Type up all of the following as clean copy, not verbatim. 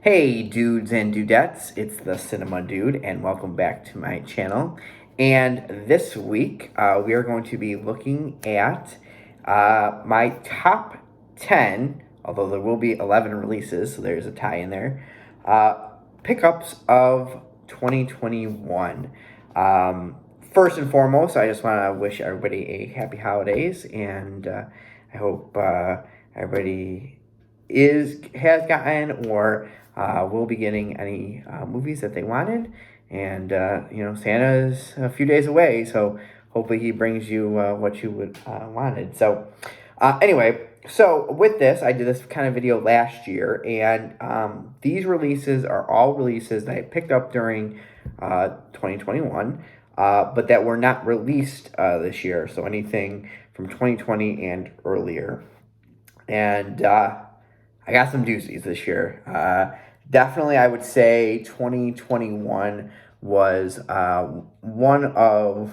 Hey dudes and dudettes, it's the Cinema Dude, and welcome back to my channel. And this week, we are going to be looking at my top 10, although there will be 11 releases, so there's a tie in there, pickups of 2021. First and foremost, I just want to wish everybody a happy holidays, and I hope everybody has gotten or will be getting any movies that they wanted. And Santa's a few days away, so hopefully he brings you what you would wanted. So anyway, so with this, I did this kind of video last year, and these releases are all releases that I picked up during 2021, but that were not released this year. So anything from 2020 and earlier. And I got some doozies this year. Definitely, I would say 2021 was one of,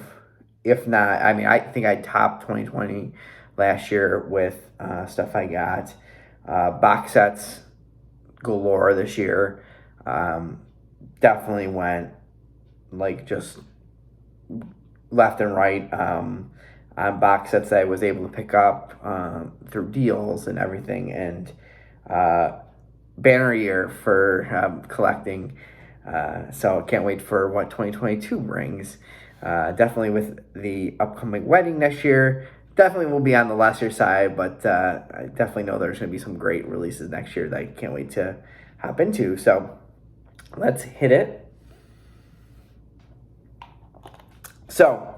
if not, I mean, I think I topped 2020 last year with stuff I got. Box sets galore this year. Definitely went like just left and right on box sets that I was able to pick up through deals and everything. And banner year for collecting. So I can't wait for what 2022 brings. Definitely with the upcoming wedding next year, definitely will be on the lesser side, but I definitely know there's going to be some great releases next year that I can't wait to hop into. So let's hit it. So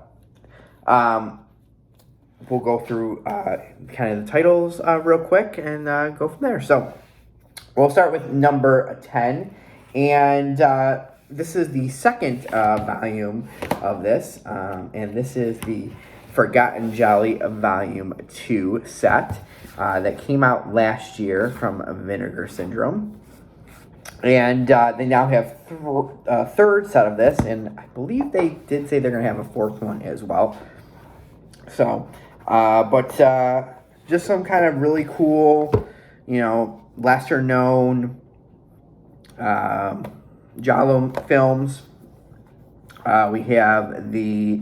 we'll go through kind of the titles real quick and go from there. So we'll start with number 10, and this is the second volume of this, and this is the Forgotten Jolly Volume 2 set that came out last year from Vinegar Syndrome. And they now have a third set of this, and I believe they did say they're going to have a fourth one as well. So, just some kind of really cool, lesser known Giallo films. We have the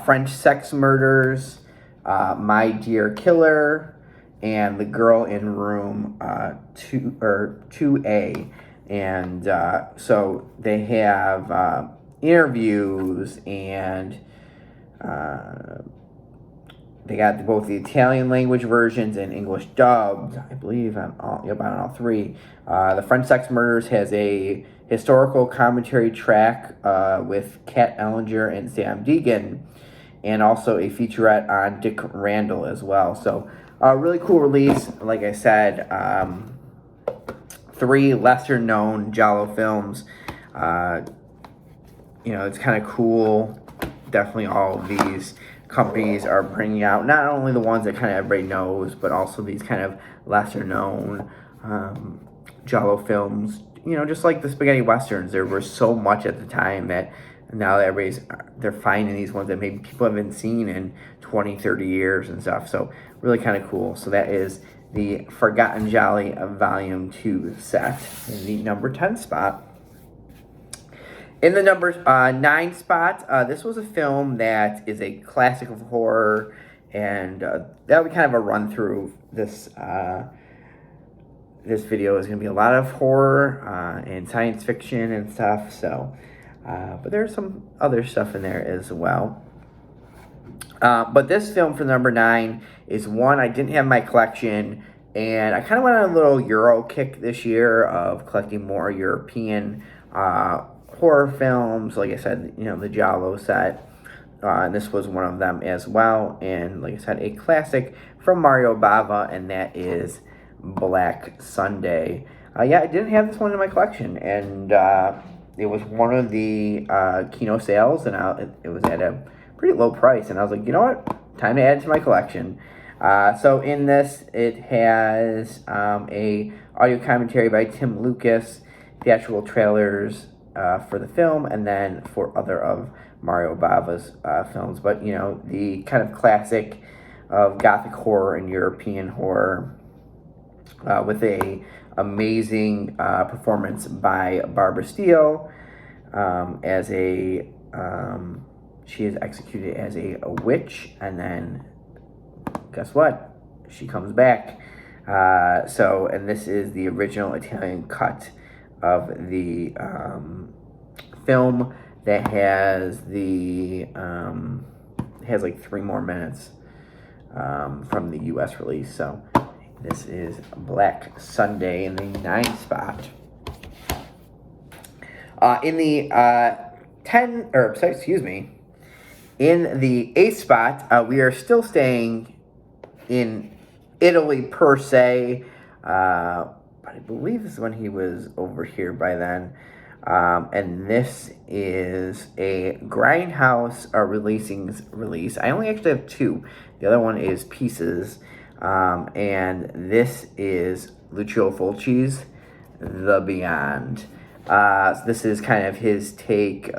French Sex Murders, My Dear Killer, and The Girl in Room 2A. And so they have interviews, and they got both the Italian language versions and English dubbed, I believe, on all three. The French Sex Murders has a historical commentary track with Kat Ellinger and Sam Deegan, and also a featurette on Dick Randall as well. So, really cool release. Like I said, three lesser-known Giallo films. It's kind of cool. Definitely all of these companies are bringing out not only the ones that kind of everybody knows, but also these kind of lesser known Giallo films. Just like the spaghetti westerns, there was so much at the time that now that they're finding these ones that maybe people haven't seen in 20, 30 years and stuff. So really kind of cool. So that is the Forgotten Jolly Volume 2 set in the number 10 spot. In the number 9 spot, this was a film that is a classic of horror, and that'll be kind of a run through this. This video is going to be a lot of horror and science fiction and stuff. So, but there's some other stuff in there as well. But this film for number 9 is one I didn't have in my collection, and I kind of went on a little Euro kick this year of collecting more European horror films. Like I said, the Giallo set, and this was one of them as well. And like I said, a classic from Mario Bava, and that is Black Sunday. I didn't have this one in my collection, and it was one of the Kino sales, and it was at a pretty low price, and I was like, you know what, time to add it to my collection. So in this, it has a audio commentary by Tim Lucas, theatrical trailers for the film, and then for other of Mario Bava's films. But, the kind of classic of Gothic horror and European horror. with a amazing performance by Barbara Steele as a she is executed as a witch, and then guess what? She comes back. And this is the original Italian cut of the film that has has like 3 more minutes from the U.S. release. So this is Black Sunday in the 9 spot. In the 10, or sorry, excuse me, in the 8th spot, we are still staying in Italy per se, but I believe this is when he was over here by then. And this is a Grindhouse release. I only actually have 2. The other one is Pieces. And this is Lucio Fulci's The Beyond. So this is kind of his take.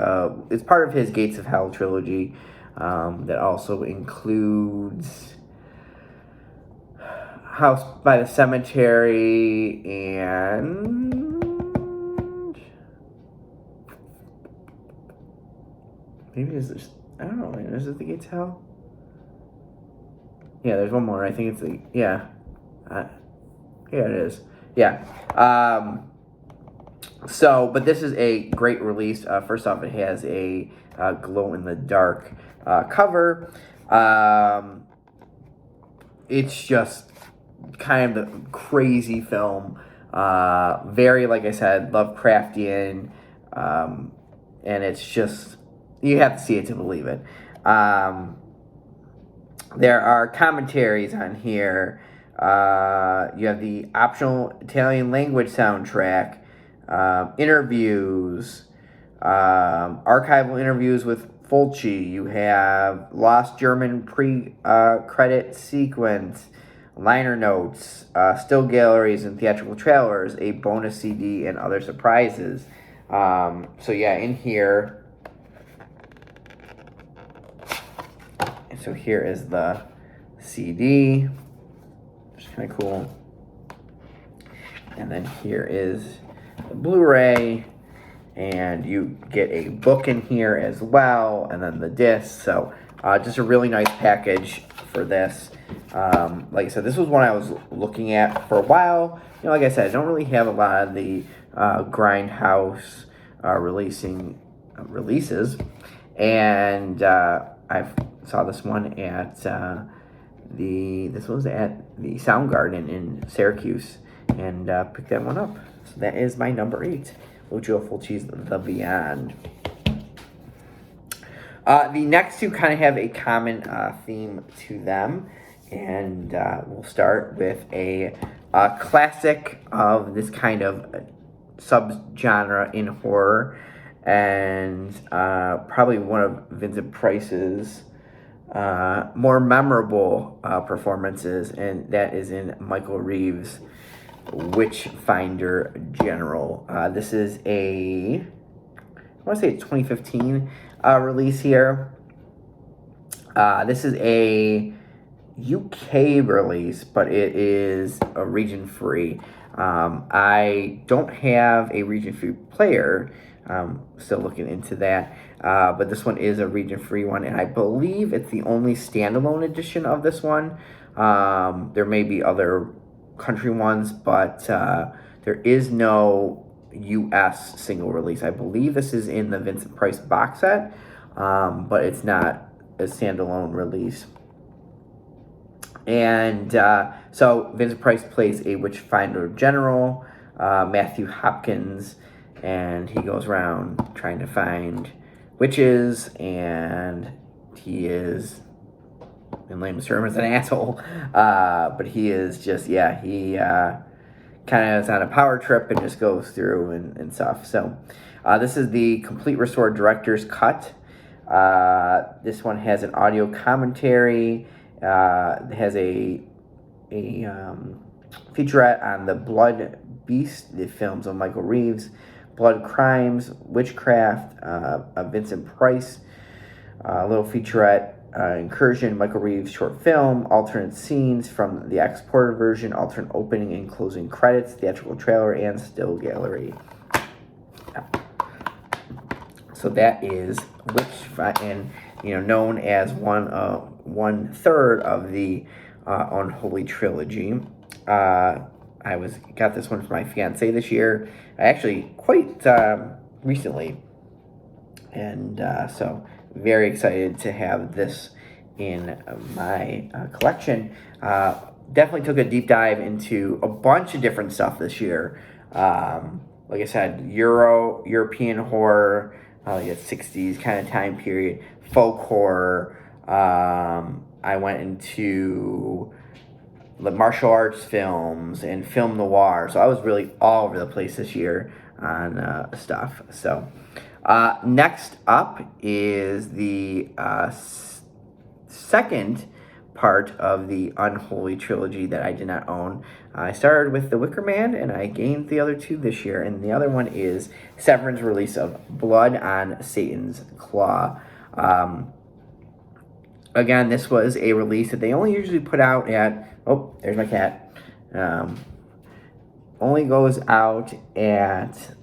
It's part of his Gates of Hell trilogy that also includes House by the Cemetery and maybe is this, I don't know, is it the Gates of Hell? Yeah, there's one more. I think it's the, yeah. Yeah, it is. Yeah. But this is a great release. First off, it has a glow-in-the-dark cover. It's just kind of a crazy film. Very, like I said, Lovecraftian. And it's just, you have to see it to believe it. There are commentaries on here. You have the optional Italian language soundtrack, interviews, archival interviews with Fulci. You have lost German pre-credit sequence, liner notes, still galleries and theatrical trailers, a bonus CD, and other surprises. In here. So here is the CD, which is kind of cool. And then here is the Blu-ray, and you get a book in here as well, and then the disc. So just a really nice package for this. Like I said, this was one I was looking at for a while. You know, like I said, I don't really have a lot of the Grindhouse releases, and I saw this one at the Soundgarden in Syracuse, and picked that one up. So that is my number 8, Lucio Fulci's The Beyond. The next 2 kind of have a common theme to them, and we'll start with a classic of this kind of subgenre in horror, and probably one of Vincent Price's more memorable performances, and that is in Michael Reeves' Witchfinder General. This is I want to say 2015 release here. This is a UK release, but it is a region-free. I don't have a region-free player. Still looking into that. But this one is a region-free one, and I believe it's the only standalone edition of this one. There may be other country ones, but there is no U.S. single release. I believe this is in the Vincent Price box set, but it's not a standalone release. And so Vincent Price plays a Witchfinder General, Matthew Hopkins, and he goes around trying to find witches, and he is, in layman's terms, an asshole. But he is just, he kind of is on a power trip and just goes through and stuff. So this is the complete restored director's cut. This one has an audio commentary. It has a featurette on the Blood Beast, the films of Michael Reeves, Blood Crimes, Witchcraft, Vincent Price, a little featurette Incursion, Michael Reeves short film, alternate scenes from the exported version, alternate opening and closing credits, theatrical trailer, and still gallery. So that is and known as one third of the Unholy Trilogy. Got this one for my fiance this year, actually quite recently, and so very excited to have this in my collection. Definitely took a deep dive into a bunch of different stuff this year. Like I said, European horror, like a 60s kind of time period, folk horror. I went into the martial arts films and film noir. So I was really all over the place this year on stuff. So next up is the second part of the Unholy Trilogy that I did not own. I started with The Wicker Man, and I gained the other two this year. And the other one is Severin's release of Blood on Satan's Claw. Again, this was a release that they only usually put out at... Oh, there's my cat. Only goes out at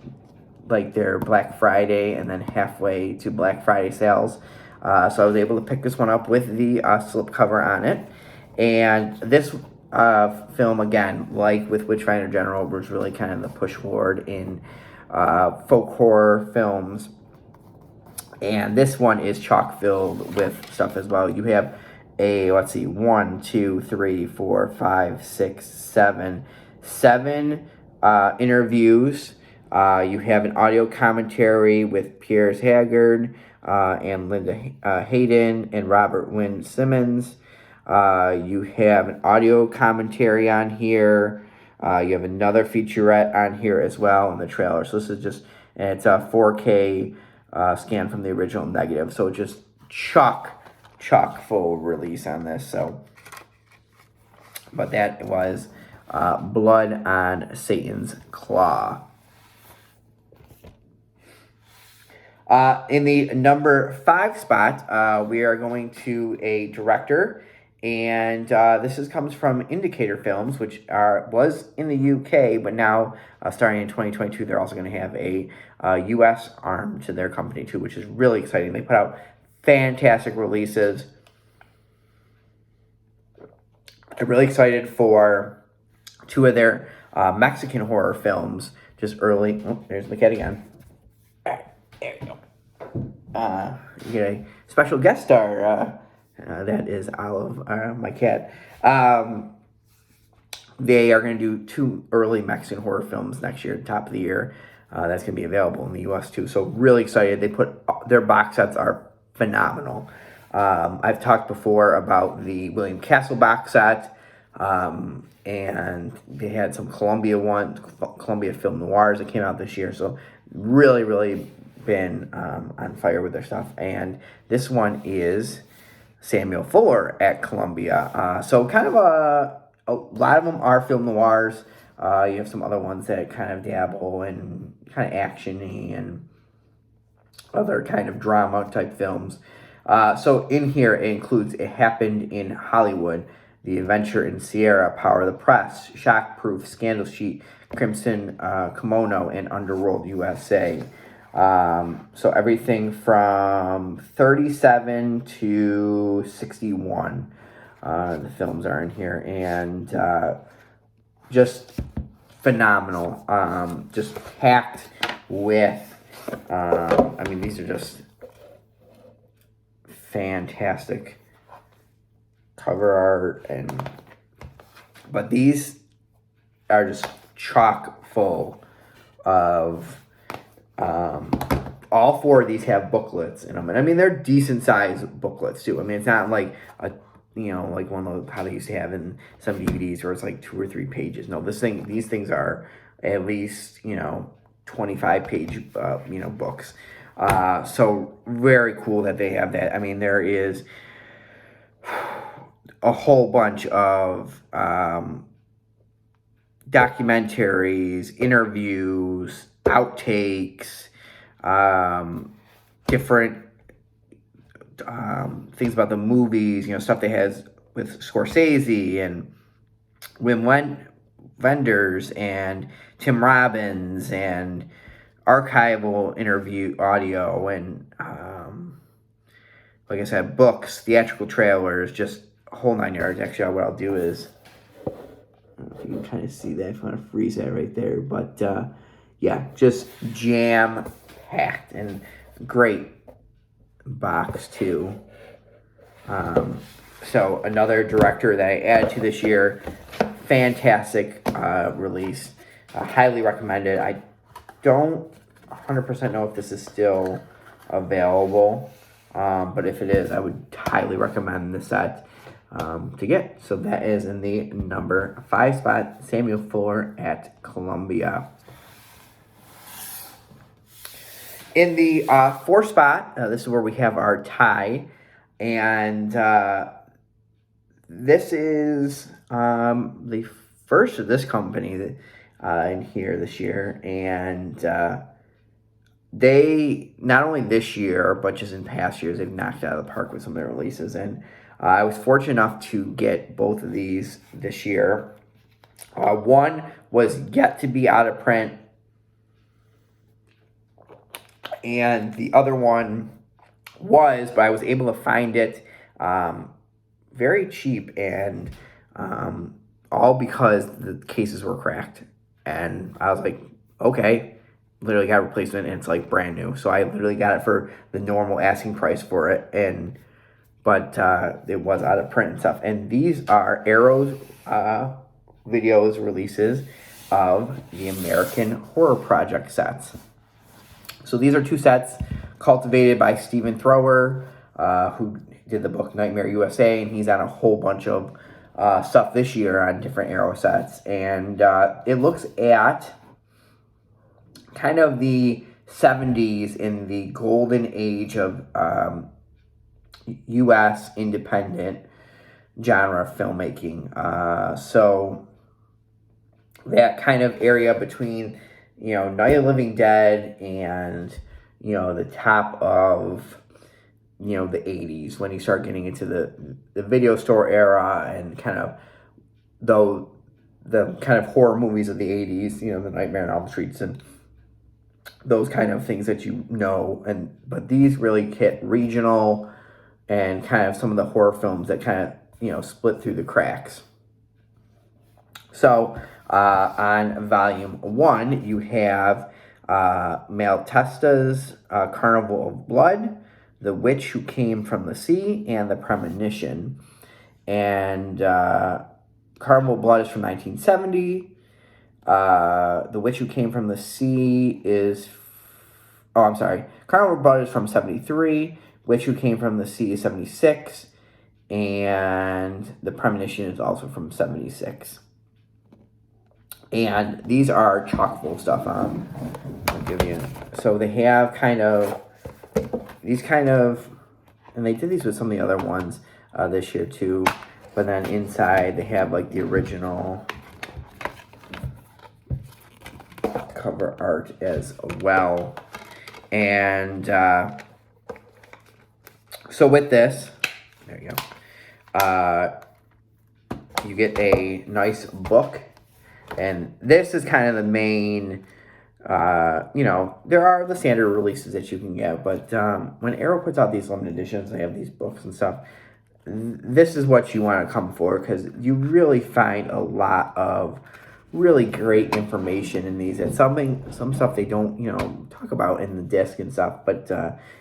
like their Black Friday and then halfway to Black Friday sales. So I was able to pick this one up with the slipcover on it. And this film, again, like with Witchfinder General, was really kind of the push forward in folk horror films. And this one is chock filled with stuff as well. You have let's see, 1, 2, 3, 4, 5, 6, 7 interviews. You have an audio commentary with Piers Haggard and Linda Hayden and Robert Wynn Simmons. You have an audio commentary on here. You have another featurette on here as well in the trailer. So this is just, and it's a 4K scan from the original negative. So just chock full release on this. So, but that was Blood on Satan's Claw. In the number 5 spot, we are going to a director, and this comes from Indicator Films, which was in the UK, but now starting in 2022, they're also going to have a US arm to their company too, which is really exciting. They put out fantastic releases. I'm really excited for 2 of their Mexican horror films. Just early. Oh, there's the cat again. All right, there you go. You get a special guest star. That is Olive, my cat. They are going to do 2 early Mexican horror films next year, top of the year. That's going to be available in the U.S. too. So really excited. They put their box sets are phenomenal. I've talked before about the William Castle box set, and they had some Columbia film noirs that came out this year. So really been on fire with their stuff. And this one is Samuel Fuller at Columbia. So kind of a lot of them are film noirs. You have some other ones that kind of dabble in kind of action-y and other kind of drama type films. So in here it includes It Happened in Hollywood, The Adventure in Sierra, Power of the Press, Shockproof, Scandal Sheet, Crimson Kimono, and Underworld USA. So everything from 37 to 61 the films are in here, and just phenomenal. Just packed with these are just fantastic cover art, but these are just chock full of all 4 of these have booklets in them, and I mean they're decent sized booklets too. I mean it's not like like one of those how they used to have in some DVDs where it's like 2 or 3 pages. No, these things are at least 25-page books. So very cool that they have that. I mean there is a whole bunch of documentaries, interviews, outtakes, different things about the movies, stuff they has with Scorsese and Wim Wenders and Tim Robbins and archival interview audio and like I said, books, theatrical trailers, just a whole 9 yards. Actually, what I'll do is, I don't know if you can kind of see that, if I want to freeze that right there, but yeah, just jam-packed and great box too. So another director that I added to this year, fantastic release, highly recommended. I don't 100% know if this is still available, but if it is, I would highly recommend this set to get. So that is in the number 5 spot, Samuel Fuller at Columbia. In the 4th spot, this is where we have our tie, and this is the first of this company that in here this year, and they, not only this year, but just in past years, they've knocked out of the park with some of their releases, and I was fortunate enough to get both of these this year. One was yet to be out of print, and the other one was, but I was able to find it very cheap, and all because the cases were cracked. And I was like, okay, literally got a replacement, and it's like brand new. So I literally got it for the normal asking price for it, but it was out of print and stuff. And these are Arrow's videos releases of the American Horror Project sets. So these are 2 sets cultivated by Stephen Thrower, who did the book Nightmare USA, and he's on a whole bunch of stuff this year on different Arrow sets. And it looks at kind of the 70s in the golden age of U.S. independent genre filmmaking. So that kind of area between, Night of the Living Dead and, the top of, the 80s, when you start getting into the video store era and kind of the kind of horror movies of the 80s, the Nightmare on Elm Streets and those kind of things that but these really hit regional and kind of some of the horror films that kind of, split through the cracks. So on volume 1, you have Malatesta's Carnival of Blood, The Witch Who Came from the Sea, and The Premonition. And Carnival of Blood is from 1970. The Witch Who Came from the Sea is... Carnival of Blood is from 73. Witch Who Came from the Sea is 76. And The Premonition is also from 76. And these are chock full of stuff. I'll give you... So they have these and they did these with some of the other ones this year too. But then inside they have like the original cover art as well. And so with this, there you go. You get a nice book. And this is kind of the main, there are the standard releases that you can get, but when Arrow puts out these limited editions, they have these books and stuff, this is what you want to come for, because you really find a lot of really great information in these, and some stuff they don't, talk about in the disc and stuff, but,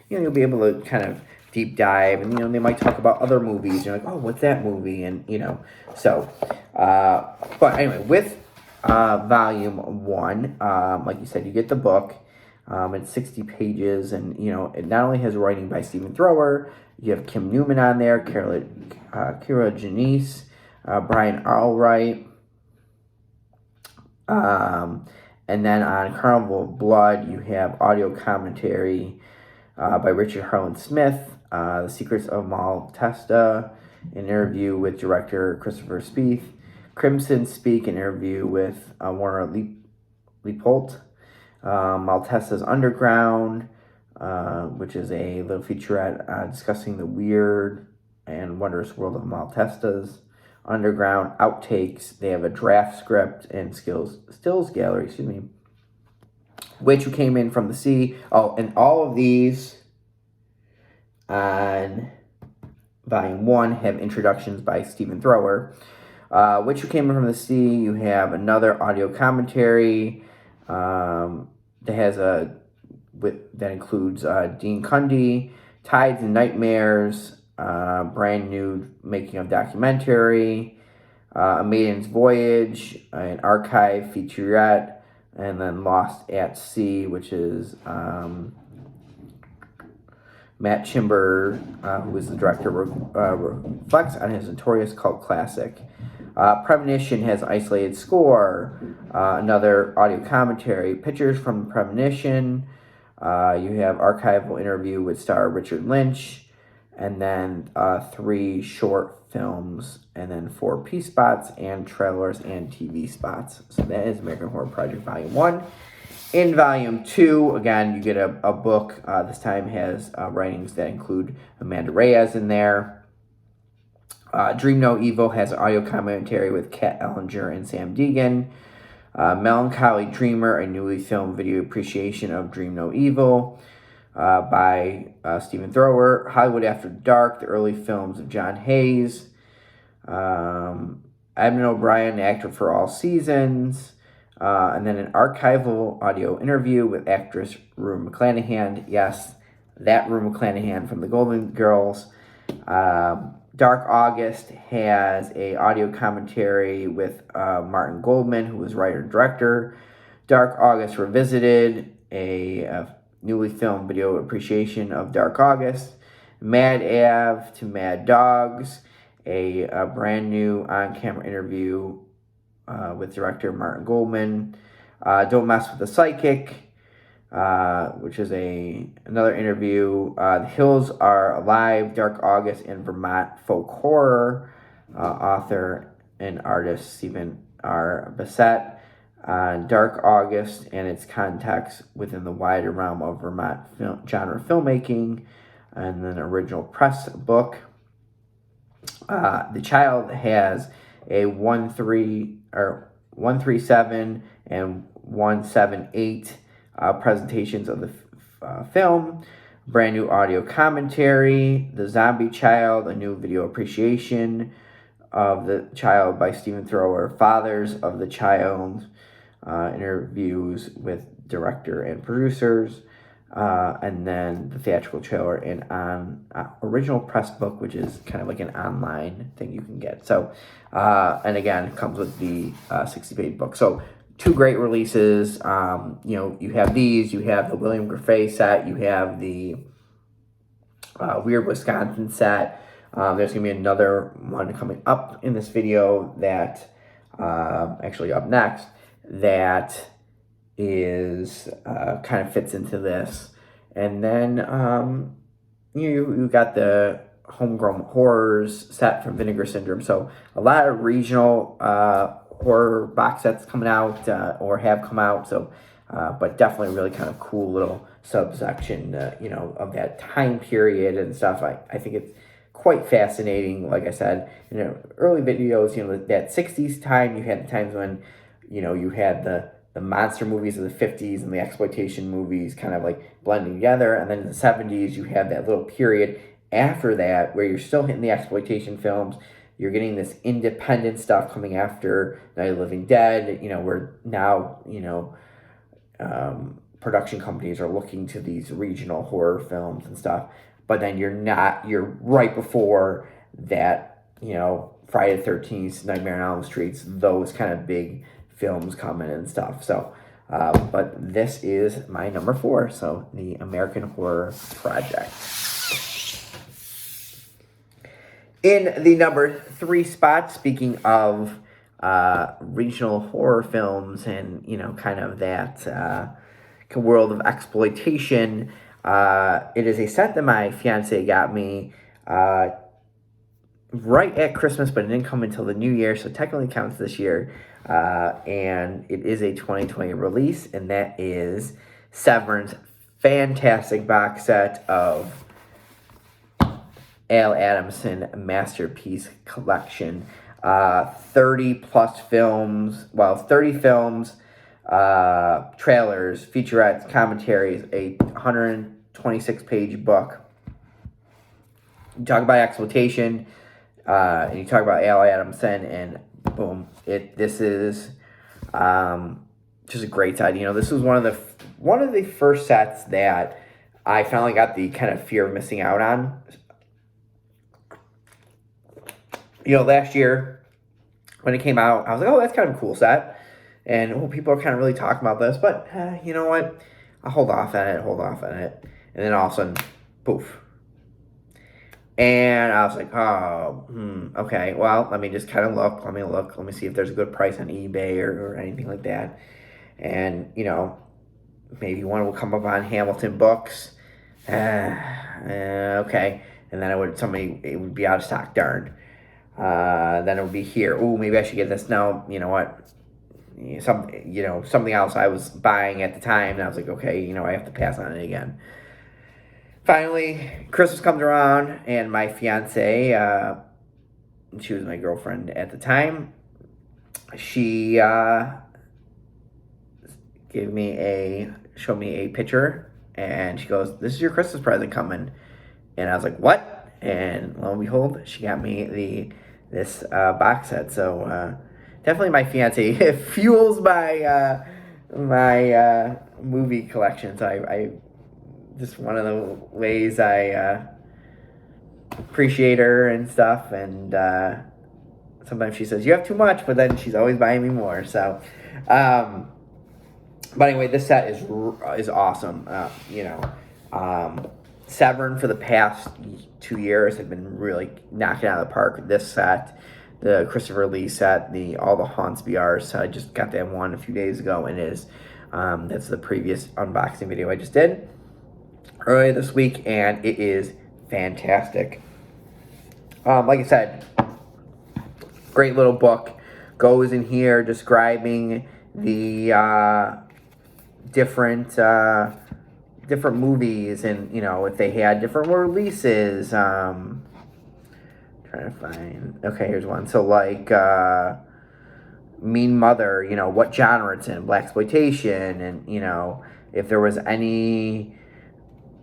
you'll be able to kind of deep dive, and, they might talk about other movies, you're like, oh, what's that movie, and, so, but anyway, with volume 1, like you said, you get the book. It's 60 pages, and it not only has writing by Stephen Thrower, you have Kim Newman on there, Kira Janice, Brian Allwright, and then on Carnival of Blood you have audio commentary by Richard Harlan Smith, The Secrets of Malatesta, an interview with director Christopher Spieth, Crimson Speak, an interview with Warner Leopold, Malatesta's Underground, which is a little featurette discussing the weird and wondrous world of Maltestas. Underground outtakes. They have a draft script and stills gallery. Excuse me. Which Who Came In From the Sea. Oh, and all of these on Volume 1 have introductions by Stephen Thrower. Which Who Came In From the Sea, you have another audio commentary that includes Dean Cundy, Tides and Nightmares, brand new making of documentary, A Maiden's Voyage, an archive featurette, and then Lost at Sea, which is Matt Chimber, who is the director, reflects on his notorious cult classic. Premonition has isolated score, another audio commentary, pictures from Premonition. You have archival interview with star Richard Lynch, and then 3 short films, and then 4 P spots and trailers and TV spots. So that is American Horror Project Volume 1. In Volume 2, again, you get a book. This time has writings that include Amanda Reyes in there. Dream No Evil has an audio commentary with Kat Ellinger and Sam Deegan. Melancholy Dreamer, a newly filmed video appreciation of Dream No Evil by Stephen Thrower. Hollywood After Dark, the early films of John Hayes. Edmund O'Brien, actor for all seasons. And then an archival audio interview with actress Rue McClanahan. Yes, that Rue McClanahan from the Golden Girls. Dark August has a audio commentary with Martin Goldman, who was writer and director. Dark August Revisited, a newly filmed video appreciation of Dark August. Mad Ave to Mad Dogs, a brand new on-camera interview with director Martin Goldman. Don't Mess with the Psychic, which is another interview. The Hills Are Alive, Dark August in Vermont Folk Horror, author and artist Stephen R. Bassett. Dark August and its context within the wider realm of Vermont genre filmmaking, and then original press book. The Child has a 137 and 178 presentations of the film. Brand new audio commentary. The Zombie Child, a new video appreciation of The Child by Stephen Thrower. Fathers of the Child, interviews with director and producers. And then the theatrical trailer and on original press book, which is kind of like an online thing you can get. So, and again, it comes with the 60-page book. So, 2 great releases. You have these. You have the William Griffey set. You have the Weird Wisconsin set. There's going to be another one coming up in this video that, actually up next, that is kind of fits into this. And then you got the Homegrown Horrors set from Vinegar Syndrome. So a lot of regional horror box sets coming out or have come out. So but definitely really kind of cool little subsection of that time period and stuff. I think it's quite fascinating. Like I said, early videos, that 60s time, you had the times when you had the monster movies of the 50s and the exploitation movies kind of like blending together. And then in the 70s, you have that little period after that where you're still hitting the exploitation films. You're getting this independent stuff coming after Night of the Living Dead, where now, production companies are looking to these regional horror films and stuff. But then you're right before that, Friday the 13th, Nightmare on Elm Street, those kind of big films coming and stuff. So, but this is my number 4. So, the American Horror Project. In the number 3 spot, speaking of regional horror films and kind of that world of exploitation, it is a set that my fiance got me right at Christmas, but it didn't come until the new year, so technically counts this year. And it is a 2020 release, and that is Severance fantastic box set of Al Adamson Masterpiece Collection. 30 plus films, 30 films, trailers, featurettes, commentaries, a 126 page book. You talk about exploitation, and you talk about Al Adamson, and boom, this is just a great set. This was one of the first sets that I finally got the kind of fear of missing out on. Last year when it came out, I was like, oh, that's kind of a cool set. And people are kind of really talking about this. But you know what? I'll hold off on it. And then all of a sudden, poof. And I was like, oh, okay. Well, let me just kind of look. Let me see if there's a good price on eBay or anything like that. And, maybe one will come up on Hamilton Books. Okay. And then it would be out of stock, darn. Then it would be here. Ooh, maybe I should get this. No, you know what? Something else I was buying at the time, and I was like, okay, I have to pass on it again. Finally, Christmas comes around, and my fiance, she was my girlfriend at the time, she showed me a picture, and she goes, "This is your Christmas present coming." And I was like, "What?" And lo and behold, she got me this box set. So definitely my fiance. It fuels my movie collection. So I just one of the ways I appreciate her and stuff. And sometimes she says, "You have too much," but then she's always buying me more. So, but anyway, this set is awesome. Severn for the past 2 years have been really knocking out of the park. This set, the Christopher Lee set, all the Haunts BRs. So I just got that one a few days ago, and that's the previous unboxing video I just did earlier this week, and it is fantastic. Like I said, great little book goes in here describing the different movies, and if they had different releases. Trying to find. Okay, here's one. So like Mean Mother, what genre it's in, blaxploitation, and if there was any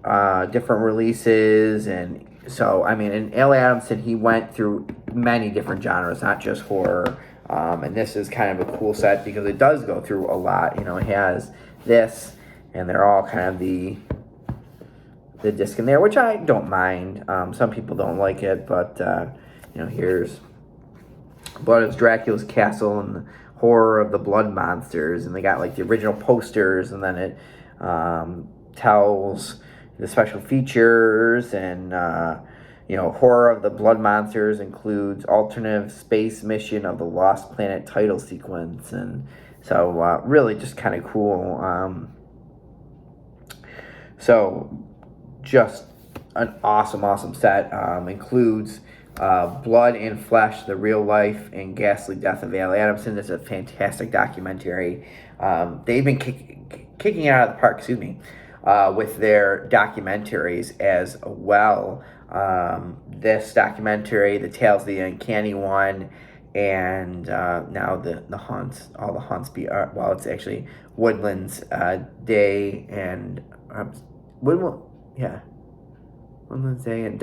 different releases. And so in Al Adamson, he went through many different genres, not just horror. And this is kind of a cool set because it does go through a lot. It has this, and they're all kind of the disc in there, which I don't mind. Some people don't like it, but here's Blood of Dracula's Castle and the Horror of the Blood Monsters, and they got like the original posters, and then it tells the special features, and Horror of the Blood Monsters includes alternative space mission of the Lost Planet title sequence, and so really just kind of cool. So just an awesome set. Includes Blood and Flesh, the real life and ghastly death of Al Adamson. It's a fantastic documentary. They've been kicking it out of the park, with their documentaries as well. This documentary, The Tales of the Uncanny One, and now the Haunts, all the Haunts it's actually Woodlands Day and Woodlands Day and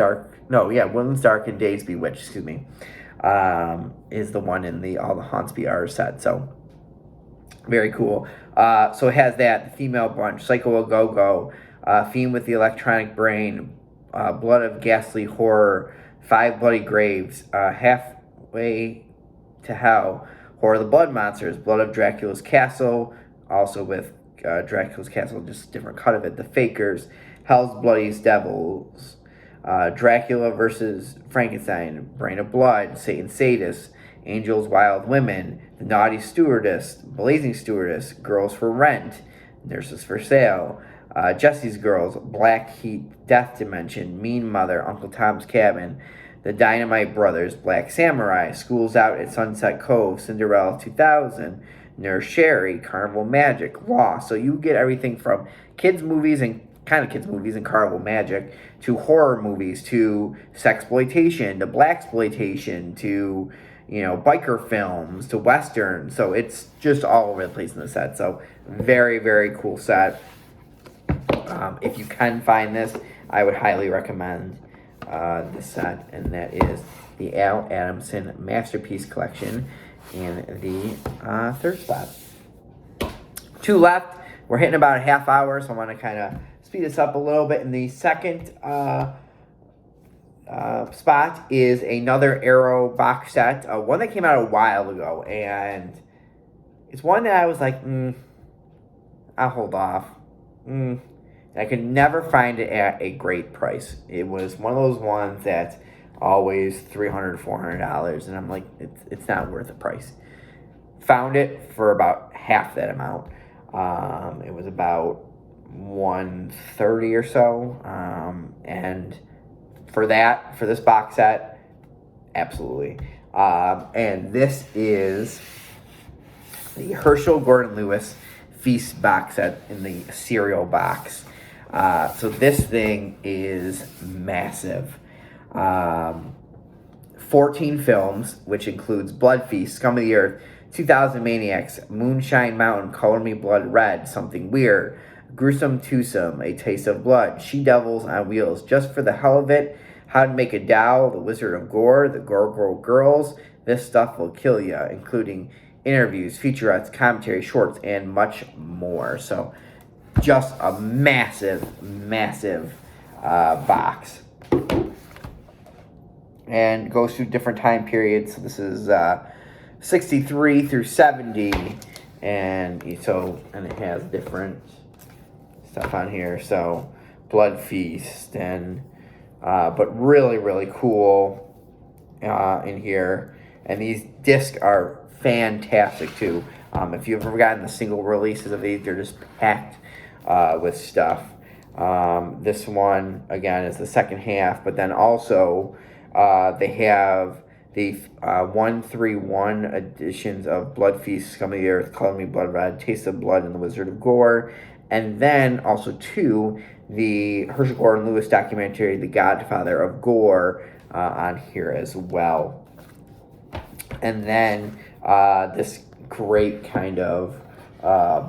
Woodlands Dark and Days Bewitched, is the one in all the Haunts BR set. So very cool. So it has that, the female bunch, Psycho A Go-Go, Fiend with the Electronic Brain, Blood of Ghastly Horror, Five Bloody Graves, Halfway to Hell, Horror of the Blood Monsters, Blood of Dracula's Castle, also with Dracula's Castle, just a different cut of it, The Fakers, Hell's Bloodiest Devils, Dracula versus Frankenstein, Brain of Blood, Satan Sadist, Angels Wild Women, The Naughty Stewardess, Blazing Stewardess, Girls for Rent, Nurses for Sale, Jesse's Girls, Black Heat, Death Dimension, Mean Mother, Uncle Tom's Cabin, The Dynamite Brothers, Black Samurai, School's Out at Sunset Cove, Cinderella 2000, Nurse Sherry, Carnival Magic, Law. So you get everything from kids' movies and kind of kids movies and Carnival Magic, to horror movies, to sexploitation, to blaxploitation, to biker films, to westerns. So it's just all over the place in the set. So very, very cool set. If you can find this, I would highly recommend this set, and that is the Al Adamson Masterpiece Collection in the third spot. 2 left. We're hitting about a half hour, so I want to kind of speed this up a little bit. In the second spot is another Arrow box set, one that came out a while ago, and it's one that I was like, I'll hold off. I could never find it at a great price. It was one of those ones that's always $300, $400, and I'm like, it's not worth the price. Found it for about half that amount. It was about $130 or so, and for this box set, absolutely. And this is the Herschel Gordon Lewis Feast box set in the cereal box. So this thing is massive. 14 films, which includes Blood Feast, Scum of the Earth, 2000 Maniacs, Moonshine Mountain, Color Me Blood Red, Something Weird, Gruesome Twosome, A Taste of Blood, She-Devils on Wheels, Just for the Hell of It, How to Make a Doll, The Wizard of Gore, The Gore Girls, This Stuff Will Kill Ya, including interviews, featurettes, commentary, shorts, and much more. So just a massive, massive box. And goes through different time periods. So this is 63 through 70, and it has different stuff on here. So Blood Feast, and but really, really cool in here. And these discs are fantastic too. If you've ever gotten the single releases of these, they're just packed with stuff. This one again is the second half, but then also they have the 131 editions of Blood Feast, Scum of the Earth, Color Me Blood Red, Taste of Blood, and The Wizard of Gore. And then also, the Herschel Gordon Lewis documentary, The Godfather of Gore, on here as well. And then this great kind of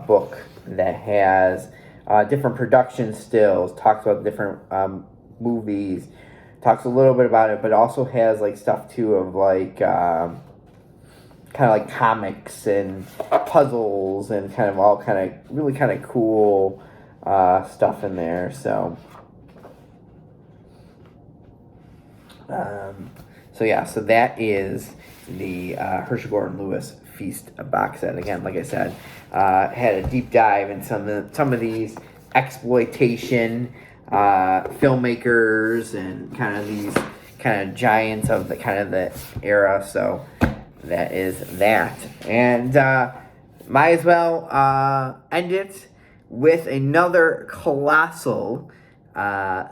book that has different production stills, talks about different movies, talks a little bit about it, but also has like stuff too of like kind of like comics and puzzles and kind of all kind of really kind of cool stuff in there. So so that is the Herschel Gordon Lewis Feast box set. Again, like I said, had a deep dive in some of these exploitation filmmakers and kind of these kind of giants of the kind of the era. So that is that, and might as well end it with another colossal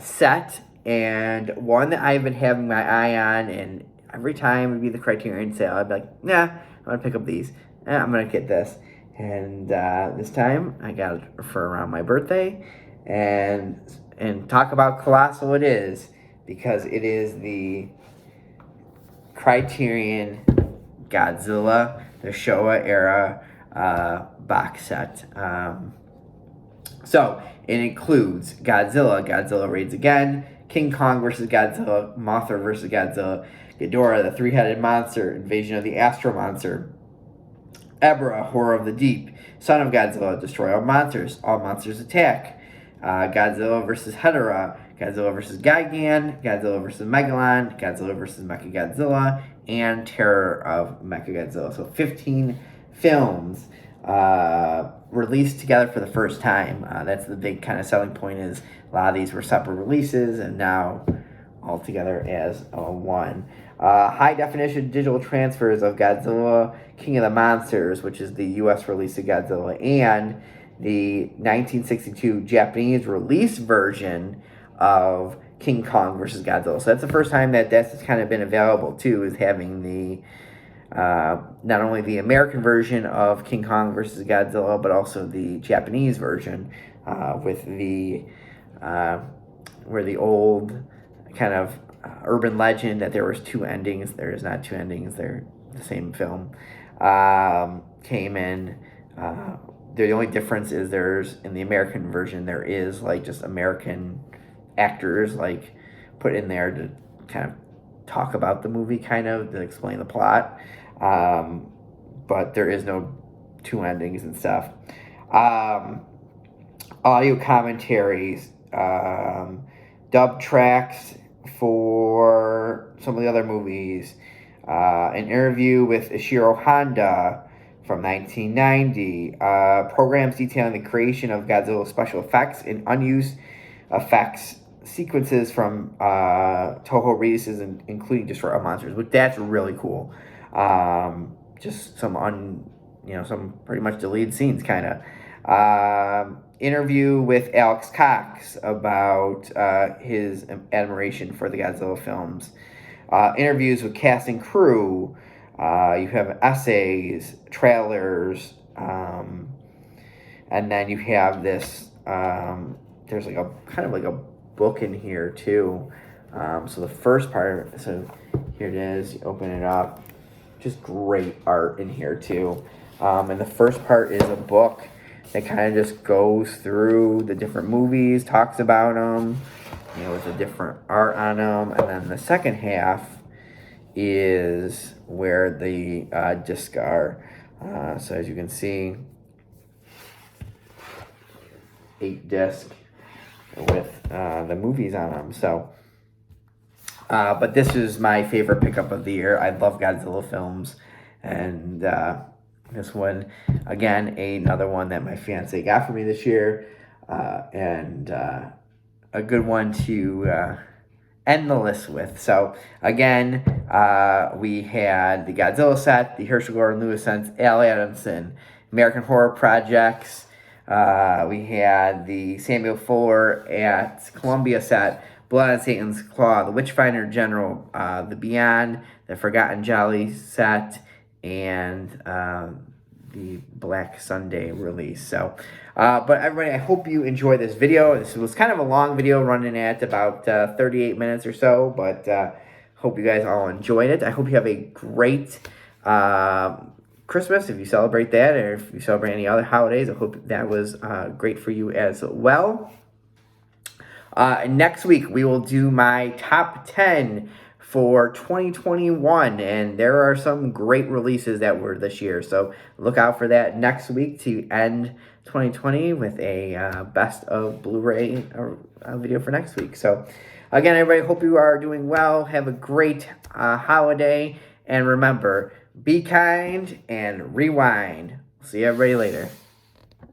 set, and one that I've been having my eye on, and every time it'd be the Criterion sale, I'd be like, nah, I'm gonna pick up these. I'm gonna get this, and this time I got it for around my birthday, and talk about colossal it is, because it is the Criterion Godzilla, the Showa era box set. So it includes Godzilla, Godzilla Raids Again, King Kong vs. Godzilla, Mothra vs. Godzilla, Ghidorah, the Three-Headed Monster, Invasion of the Astro Monster, Ebra, Horror of the Deep, Son of Godzilla, Destroy All Monsters Attack, Godzilla vs. Hedorah, Godzilla vs. Gigan, Godzilla vs. Megalon, Godzilla vs. Mechagodzilla, and Terror of Mechagodzilla. So 15 films released together for the first time. That's the big kind of selling point, is a lot of these were separate releases and now all together as one. High definition digital transfers of Godzilla King of the Monsters, which is the US release of Godzilla, and the 1962 Japanese release version of King Kong vs. Godzilla. So that's the first time that that's kind of been available too, is having the not only the American version of King Kong vs. Godzilla, but also the Japanese version with the where the old kind of urban legend that there was two endings. There is not two endings. They're the same film. Came in. The only difference is there's in the American version there is like just American actors like put in there to kind of talk about the movie, kind of to explain the plot. But there is no two endings and stuff. Audio commentaries, dub tracks for some of the other movies, an interview with Ishiro Honda from 1990, programs detailing the creation of Godzilla special effects and unused effects sequences from Toho releases, including Destroy All Monsters, which that's really cool. Just some some pretty much deleted scenes, kind of. Interview with Alex Cox about his admiration for the Godzilla films. Interviews with cast and crew. You have essays, trailers, and then you have this. There's like a kind of like a book in here too. So the first part. So here it is. You open it up. Just great art in here too. And the first part is a book that kind of just goes through the different movies, talks about them, with the different art on them. And then the second half is where the discs are. So as you can see, 8 discs with the movies on them. So, but this is my favorite pickup of the year. I love Godzilla films, and this one, again, another one that my fiance got for me this year, and a good one to end the list with. So again, we had the Godzilla set, the Herschel Gordon Lewis set, Al Adamson, American Horror Projects. We had the Samuel Fuller at Columbia set, Blood on Satan's Claw, the Witchfinder General, the Beyond, the Forgotten Jolly set, and the Black Sunday release. So, but everybody, I hope you enjoyed this video. This was kind of a long video, running at about 38 minutes or so, but hope you guys all enjoyed it. I hope you have a great Christmas if you celebrate that, or if you celebrate any other holidays. I hope that was great for you as well. Next week, we will do my top 10 for 2021, and there are some great releases that were this year, so look out for that next week to end 2020 with a best of Blu-ray video for next week. So again, everybody, hope you are doing well. Have a great holiday, and remember, be kind and rewind. See everybody later.